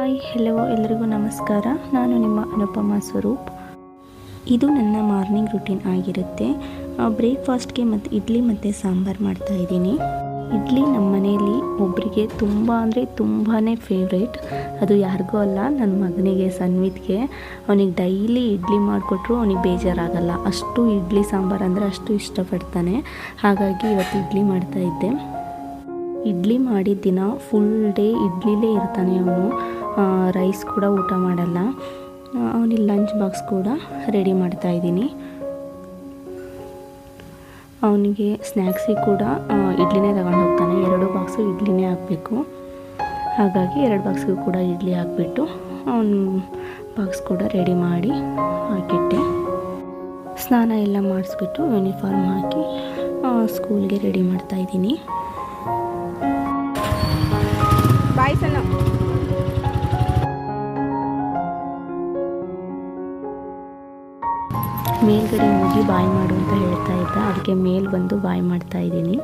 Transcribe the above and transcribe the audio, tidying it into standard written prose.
Hi hello ಎಲ್ಲರಿಗೂ ನಮಸ್ಕಾರ. ನಾನು ನಿಮ್ಮ ಅನುಪಮ ಸ್ವರೂಪ್. ಇದು ನನ್ನ ಮಾರ್ನಿಂಗ್ ರುಟೀನ್ ಆಗಿರುತ್ತೆ. ಬ್ರೇಕ್ಫಾಸ್ಟ್ಗೆ ಮತ್ತು ಇಡ್ಲಿ ಮತ್ತು ಸಾಂಬಾರು ಮಾಡ್ತಾಯಿದ್ದೀನಿ. ಇಡ್ಲಿ ನಮ್ಮ ಮನೆಯಲ್ಲಿ ಒಬ್ಬರಿಗೆ ತುಂಬ ಅಂದರೆ ತುಂಬಾ ಫೇವ್ರೇಟ್. ಅದು ಯಾರಿಗೂ ಅಲ್ಲ, ನನ್ನ ಮಗನಿಗೆ ಸನ್ವಿತ್ಗೆ. ಅವನಿಗೆ ಡೈಲಿ ಇಡ್ಲಿ ಮಾಡಿಕೊಟ್ರು ಅವನಿಗೆ ಬೇಜಾರಾಗಲ್ಲ. ಅಷ್ಟು ಇಡ್ಲಿ ಸಾಂಬಾರು ಅಂದರೆ ಅಷ್ಟು ಇಷ್ಟಪಡ್ತಾನೆ. ಹಾಗಾಗಿ ಇವತ್ತು ಇಡ್ಲಿ ಮಾಡ್ತಾಯಿದ್ದೆ. ಇಡ್ಲಿ ಮಾಡಿದ ದಿನ ಫುಲ್ ಡೇ ಇಡ್ಲಿಲೇ ಇರ್ತಾನೆ ಅವನು. ರೈಸ್ ಕೂಡ ಊಟ ಮಾಡಲ್ಲ. ಅವನಿಗೆ ಲಂಚ್ ಬಾಕ್ಸ್ ಕೂಡ ರೆಡಿ ಮಾಡ್ತಾಯಿದ್ದೀನಿ. ಅವನಿಗೆ ಸ್ನ್ಯಾಕ್ಸಿಗೆ ಕೂಡ ಇಡ್ಲಿನೇ ತಗೊಂಡು ಹೋಗ್ತಾನೆ. 2 ಬಾಕ್ಸು ಇಡ್ಲಿನೇ ಹಾಕಬೇಕು. ಹಾಗಾಗಿ 2 ಬಾಕ್ಸ್ಗೂ ಕೂಡ ಇಡ್ಲಿ ಹಾಕ್ಬಿಟ್ಟು ಅವನು ಬಾಕ್ಸ್ ಕೂಡ ರೆಡಿ ಮಾಡಿ ಹಾಕಿಟ್ಟೆ. ಸ್ನಾನ ಎಲ್ಲ ಮಾಡಿಸ್ಬಿಟ್ಟು ಯೂನಿಫಾರ್ಮ್ ಹಾಕಿ ಸ್ಕೂಲ್ಗೆ ರೆಡಿ ಮಾಡ್ತಾಯಿದ್ದೀನಿ. ಬಾಯ್ ಸಣ್ಣ. ಮೇಲ್ಗಡೆ ಹೋಗಿ ಬಾಯ್ ಮಾಡು ಅಂತ ಹೇಳ್ತಾ ಇದ್ದ, ಅದಕ್ಕೆ ಮೇಲೆ ಬಂದು ಬಾಯ್ ಮಾಡ್ತಾಯಿದ್ದೀನಿ.